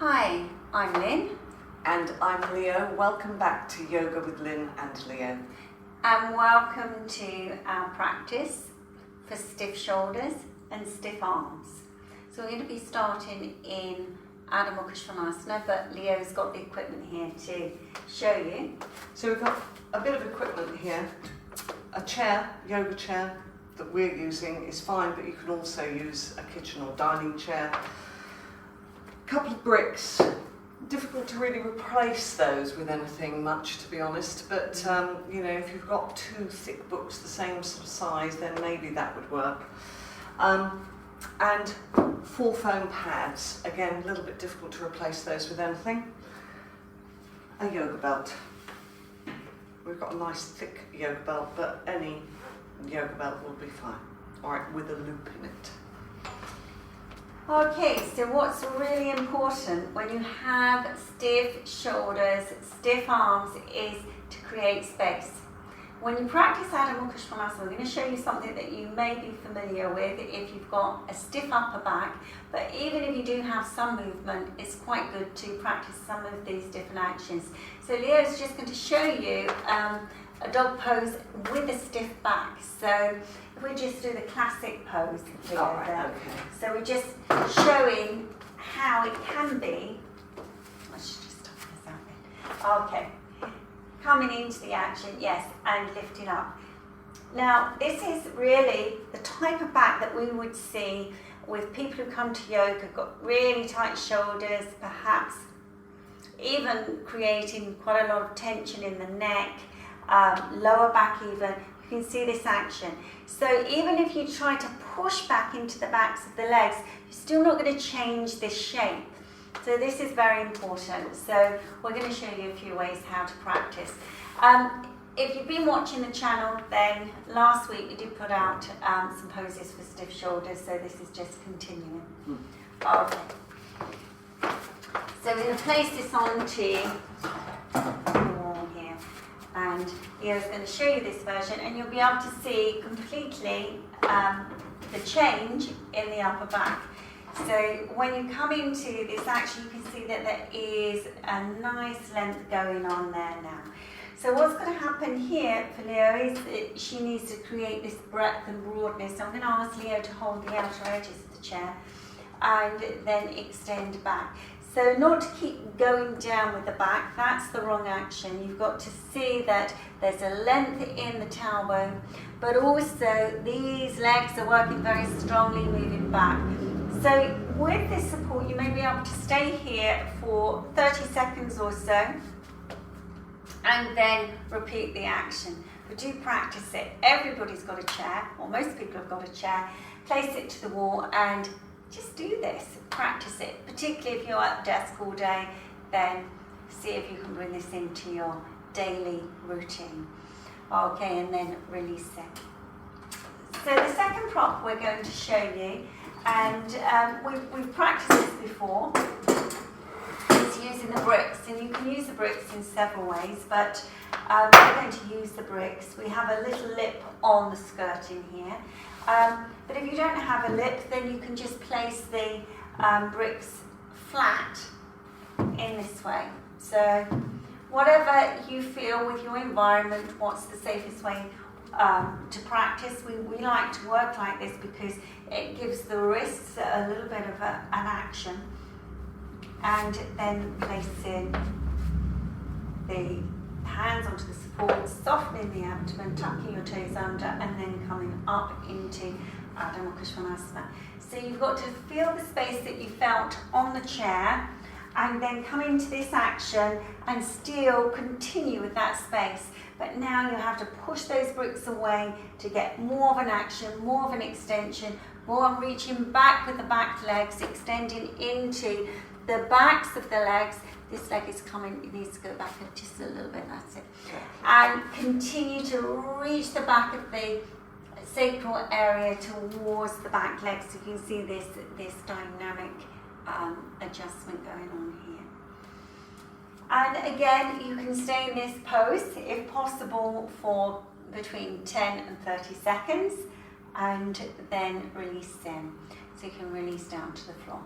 Hi, I'm Lynn. And I'm Leo. Welcome back to Yoga with Lynn and Leo. And welcome to our practice for stiff shoulders and stiff arms. So we're going to be starting in Adho Mukha Svanasana, but Leo's got the equipment here to show you. So we've got a bit of equipment here. A chair, yoga chair that we're using is fine, but you can also use a kitchen or dining chair. A couple of bricks. Difficult to really replace those with anything much, to be honest, but if you've got two thick books the same sort of size, then maybe that would work. And 4 foam pads, again a little bit difficult to replace those with anything. A yoga belt. We've got a nice thick yoga belt, but any yoga belt will be fine. Alright, with a loop in it. Okay, so what's really important when you have stiff shoulders, stiff arms, is to create space. When you practice Adho Mukha Svanasana, I'm going to show you something that you may be familiar with if you've got a stiff upper back, but even if you do have some movement, it's quite good to practice some of these different actions. So Leo's just going to show you a dog pose with a stiff back. So if we just do the classic pose, Leo, there. Okay. So we're just showing how it can be. Let's just stop this out there. Okay. Coming into the action, yes, and lifting up. Now, this is really the type of back that we would see with people who come to yoga, got really tight shoulders, perhaps even creating quite a lot of tension in the neck, lower back even. You can see this action. So even if you try to push back into the backs of the legs, you're still not going to change this shape. So this is very important. So we're going to show you a few ways how to practice. If you've been watching the channel, then last week we did put out some poses for stiff shoulders, so this is just continuing. Okay. So we're going to place this onto the wall here, and Leo's going to show you this version, and you'll be able to see completely the change in the upper back. So when you come into this action, you can see that there is a nice length going on there now. So what's going to happen here for Leo is that she needs to create this breadth and broadness. So I'm going to ask Leo to hold the outer edges of the chair and then extend back. So not to keep going down with the back, that's the wrong action. You've got to see that there's a length in the tailbone, but also these legs are working very strongly, moving back. So with this support, you may be able to stay here for 30 seconds or so, and then repeat the action. But do practice it. Everybody's got a chair, or most people have got a chair. Place it to the wall and just do this. Practice it. Particularly if you're at the desk all day, then see if you can bring this into your daily routine. Okay, and then release it. So the second prop we're going to show you, and we've practiced this before, is using the bricks, and you can use the bricks in several ways, but we're going to use the bricks. We have a little lip on the skirting here, but if you don't have a lip, then you can just place the bricks flat in this way. So whatever you feel with your environment, what's the safest way to practice. We like to work like this because it gives the wrists a little bit of an action, and then placing the hands onto the support, softening the abdomen, tucking your toes under, and then coming up into Adho Mukha Svanasana. So you've got to feel the space that you felt on the chair, and then come into this action and still continue with that space. But now you have to push those bricks away to get more of an action, more of an extension, more on reaching back with the back legs, extending into the backs of the legs. This leg is coming, it needs to go back just a little bit, that's it. And continue to reach the back of the sacral area towards the back legs. So you can see this dynamic adjustment going on here. And again, you can stay in this pose, if possible, for between 10 and 30 seconds, and then release in. So you can release down to the floor.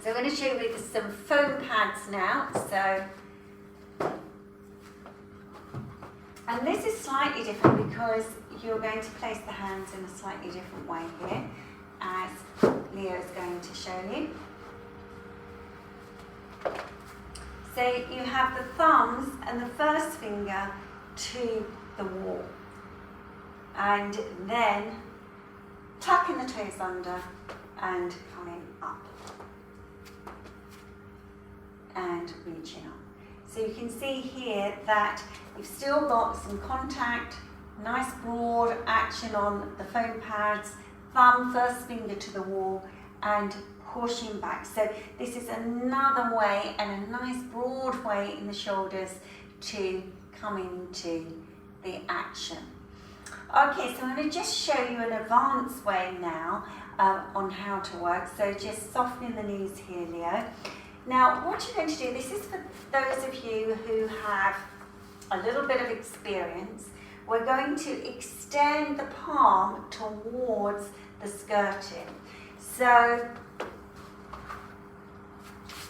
So I'm going to show you with some foam pads now. And this is slightly different because you're going to place the hands in a slightly different way here, as Leo is going to show you. So you have the thumbs and the first finger to the wall, and then tucking the toes under and coming up and reaching up. So you can see here that you've still got some contact, nice broad action on the foam pads, thumb, first finger to the wall, and pushing back. So this is another way and a nice broad way in the shoulders to come into the action. Okay, so I'm going to just show you an advanced way now on how to work. So just softening the knees here, Leo. Now, what you're going to do, this is for those of you who have a little bit of experience. We're going to extend the palm towards the skirting. So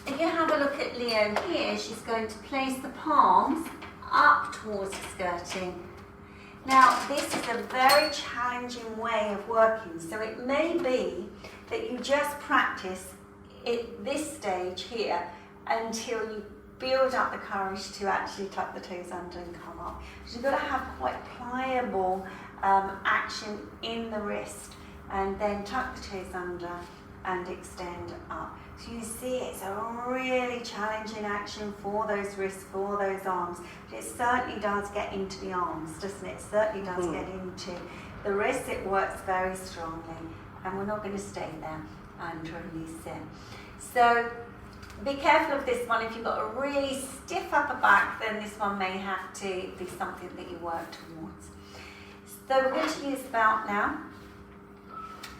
if you have a look at Leo here, she's going to place the palms up towards the skirting. Now, this is a very challenging way of working, so it may be that you just practice at this stage here until you build up the courage to actually tuck the toes under and come up. So you've got to have quite pliable action in the wrist, and then tuck the toes under and extend up. So you see it's a really challenging action for those wrists, for those arms. But it certainly does get into the arms, doesn't it? It certainly does get into the wrists. It works very strongly, and we're not going to stay there and release it. So be careful of this one. If you've got a really stiff upper back, then this one may have to be something that you work towards. So we're going to use the belt now,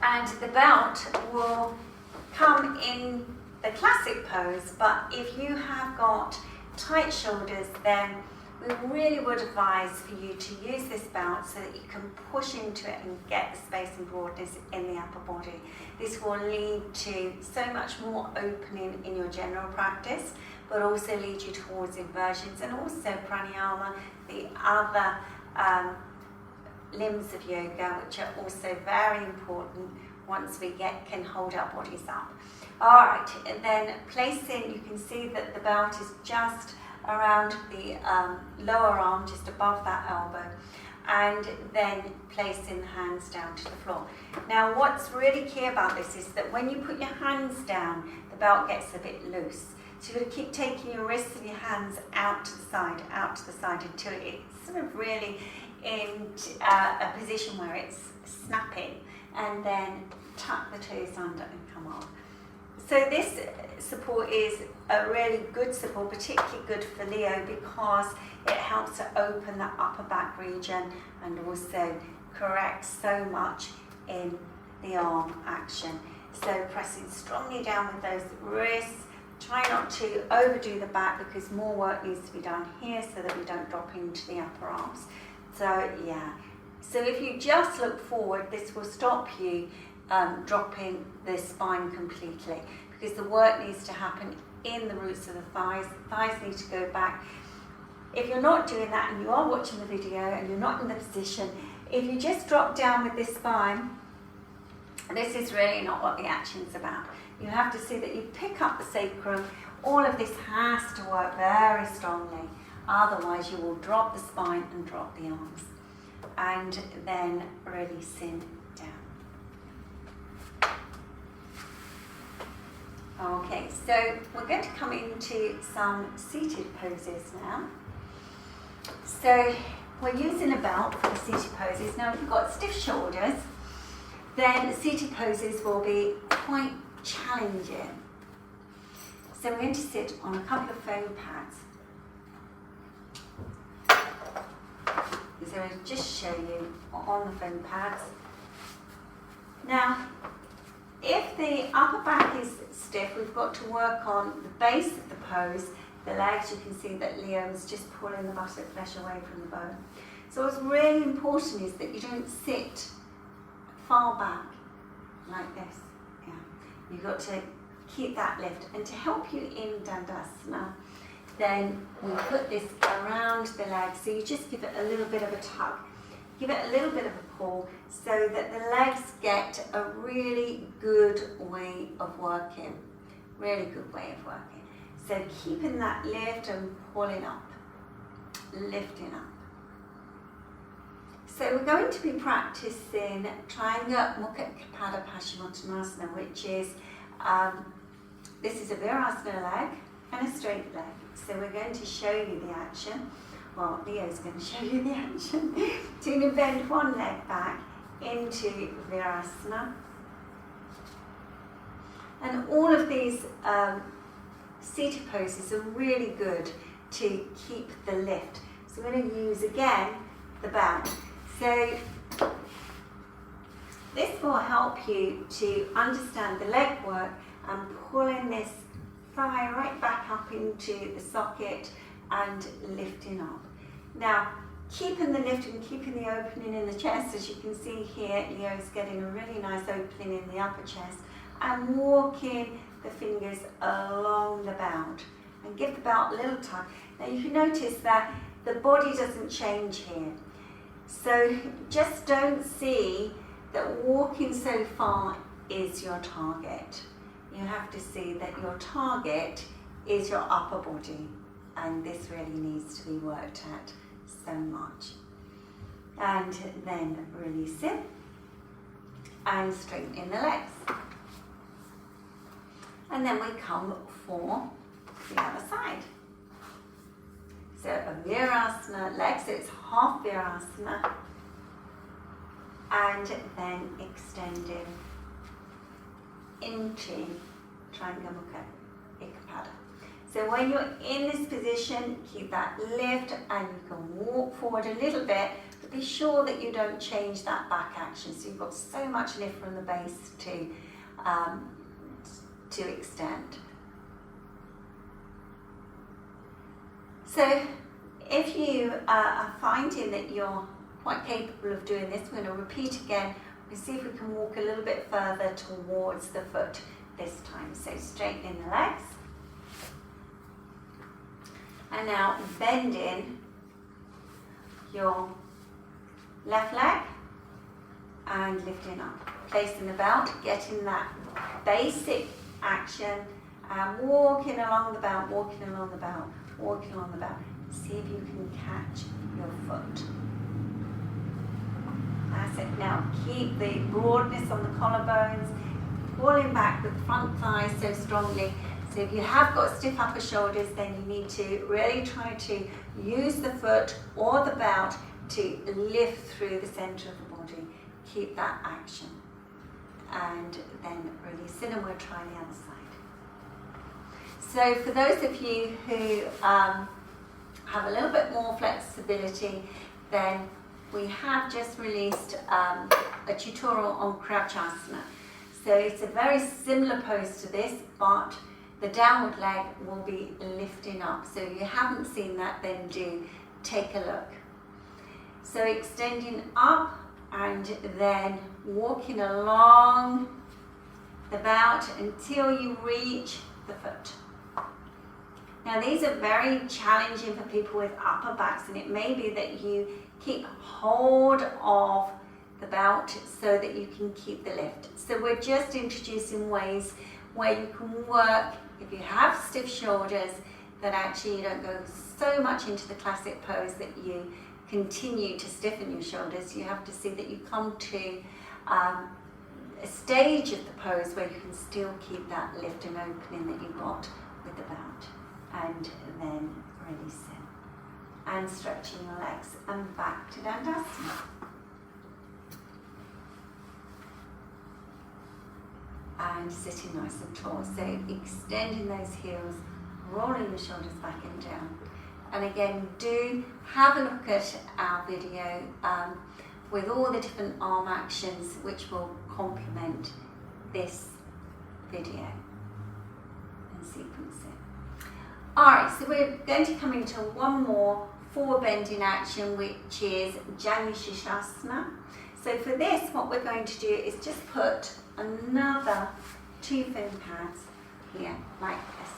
and the belt will come in the classic pose, but if you have got tight shoulders, then we really would advise for you to use this belt so that you can push into it and get the space and broadness in the upper body. This will lead to so much more opening in your general practice, but also lead you towards inversions and also pranayama, the other limbs of yoga, which are also very important once we can hold our bodies up. All right, and then placing, you can see that the belt is just around the lower arm, just above that elbow, and then placing the hands down to the floor. Now, what's really key about this is that when you put your hands down, the belt gets a bit loose. So you've got to keep taking your wrists and your hands out to the side until it's sort of really in a position where it's snapping, and then tuck the toes under and come up. So this support is a really good support, particularly good for Leo, because it helps to open the upper back region and also correct so much in the arm action. So pressing strongly down with those wrists. Try not to overdo the back because more work needs to be done here so that we don't drop into the upper arms. So yeah, so if you just look forward, this will stop you dropping the spine completely, because the work needs to happen in the roots of the thighs. The thighs need to go back. If you're not doing that and you are watching the video and you're not in the position, if you just drop down with this spine, this is really not what the action's about. You have to see that you pick up the sacrum. All of this has to work very strongly, otherwise you will drop the spine and drop the arms. And then releasing down. Okay, so we're going to come into some seated poses now. So we're using a belt for the seated poses. Now, if you've got stiff shoulders, then the seated poses will be quite challenging. So we're going to sit on a couple of foam pads. So I'll just show you on the foam pads. Now, if the upper back is stiff, we've got to work on the base of the pose. The legs, you can see that Leo is just pulling the buttock flesh away from the bone. So what's really important is that you don't sit far back like this. Yeah. You've got to keep that lift. And to help you in Dandasana, then we put this around the legs, so you just give it a little bit of a tug, give it a little bit of a pull, so that the legs get a really good way of working, really good way of working. So keeping that lift and pulling up, lifting up. So we're going to be practicing Triang, Mukhai, Paschimotanasana, which is, this is a virasana leg and a straight leg. So we're going to show you the action. Well, Leo's going to show you the action. So you're going to bend one leg back into virasana. And all of these seated poses are really good to keep the lift. So we're going to use again the belt. So this will help you to understand the leg work and pulling this thigh right back up into the socket and lifting up. Now, keeping the lift and keeping the opening in the chest, as you can see here, Leo's getting a really nice opening in the upper chest, and walking the fingers along the belt. And give the belt a little tug. Now you can notice that the body doesn't change here. So just don't see that walking so far is your target. You have to see that your target is your upper body, and this really needs to be worked at so much. And then release it and straighten the legs. And then we come for the other side. So a virasana leg, so it's half virasana, and then extending into Triang, Mukhai. So when you're in this position, keep that lift and you can walk forward a little bit, but be sure that you don't change that back action. So you've got so much lift from the base to extend. So if you are finding that you're quite capable of doing this, we're going to repeat again. We'll see if we can walk a little bit further towards the foot this time. So straightening the legs. And now bending your left leg and lifting up. Placing the belt, getting that basic action and walking along the belt, walking along the belt, walking along the belt. See if you can catch your foot. That's it. Now keep the broadness on the collarbones, pulling back the front thighs so strongly. So if you have got stiff upper shoulders, then you need to really try to use the foot or the belt to lift through the center of the body. Keep that action. And then release it, and we'll try the other side. So for those of you who have a little bit more flexibility, then we have just released a tutorial on Crouchasana. So it's a very similar pose to this, but the downward leg will be lifting up. So if you haven't seen that, then do take a look. So extending up and then walking along the belt until you reach the foot. Now these are very challenging for people with upper backs, and it may be that you keep hold of the belt so that you can keep the lift. So we're just introducing ways where you can work, if you have stiff shoulders, that actually you don't go so much into the classic pose that you continue to stiffen your shoulders. You have to see that you come to a stage of the pose where you can still keep that lift and opening that you got with the belt. And then releasing and stretching your legs and back to Dandasana. And sitting nice and tall. So extending those heels, rolling the shoulders back and down. And again, do have a look at our video with all the different arm actions which will complement this video and sequence it. Alright, so we're going to come into one more forward bending action, which is Janu sirsasana. So for this, what we're going to do is just put another 2 foam pads here, like this.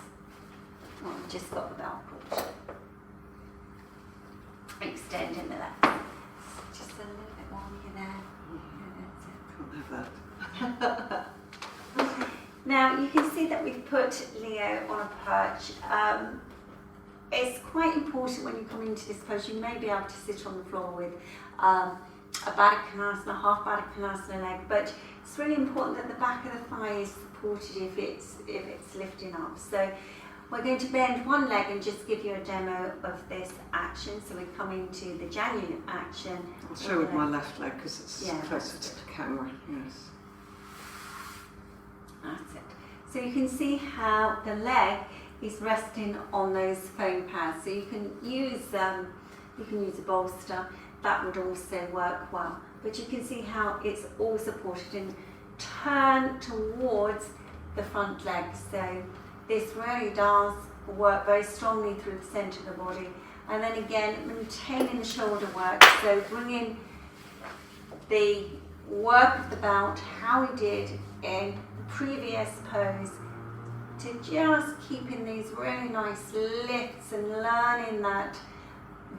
Well, we've just got the belt pulled. Extending the legs. Just a little bit more here there. Yeah, Can't have that. now you can see that we've put Leo on a perch. It's quite important when you come into this pose, you may be able to sit on the floor with a Baddha Konasana, half Baddha Konasana leg, but it's really important that the back of the thigh is supported if it's lifting up. So we're going to bend one leg and just give you a demo of this action. So we come into the Janu action. I'll show with my left leg because it's closer to the camera. Yes. That's it. So you can see how the leg is resting on those foam pads. So you can use a bolster. That would also work well. But you can see how it's all supported and turn towards the front leg. So this really does work very strongly through the centre of the body. And then again, maintaining the shoulder work. So bringing the work of the belt, how we did in the previous pose, to just keeping these really nice lifts and learning that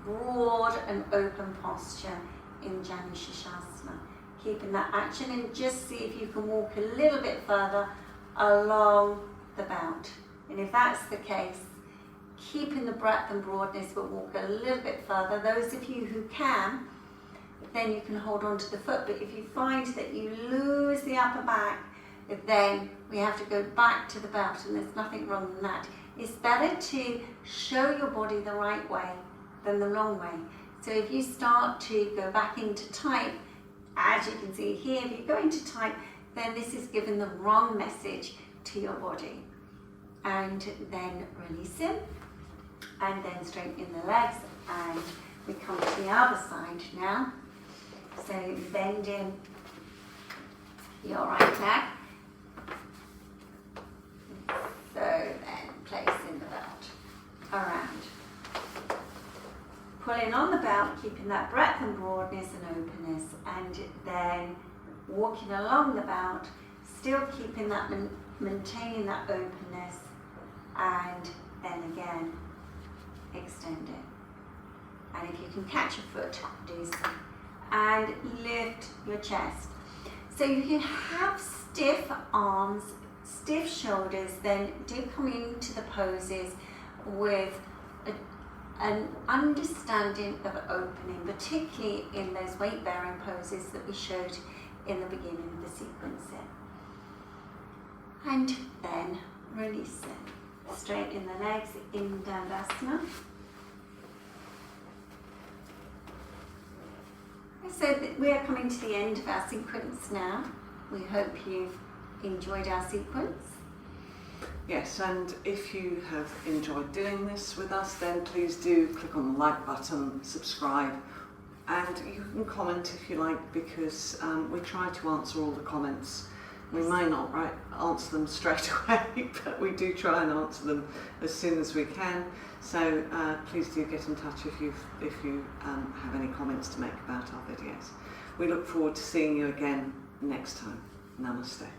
broad and open posture in Janu sirsasana. Keeping that action and just see if you can walk a little bit further along the belt. And if that's the case, keeping the breadth and broadness, but walk a little bit further. Those of you who can, then you can hold on to the foot. But if you find that you lose the upper back, then we have to go back to the belt, and there's nothing wrong with that. It's better to show your body the right way than the wrong way. So if you start to go back into tight, as you can see here, if you go into tight, then this is giving the wrong message to your body. And then releasing, and then straighten the legs, and we come to the other side now. So bending your right leg. So then placing the belt around. Pulling on the belt, keeping that breadth and broadness and openness, and then walking along the belt, still keeping that, maintaining that openness, and then again, extend it. And if you can catch your foot, do so. And lift your chest. So if you have stiff arms, stiff shoulders, then do come into the poses with an understanding of opening, particularly in those weight bearing poses that we showed in the beginning of the sequence there. And then release it. Straighten the legs in Dandasana. So we are coming to the end of our sequence now. We hope you've enjoyed our sequence. Yes, and if you have enjoyed doing this with us, then please do click on the like button, subscribe, and you can comment if you like, because we try to answer all the comments. We may not answer them straight away, but we do try and answer them as soon as we can. So please do get in touch if you have any comments to make about our videos. We look forward to seeing you again next time. Namaste.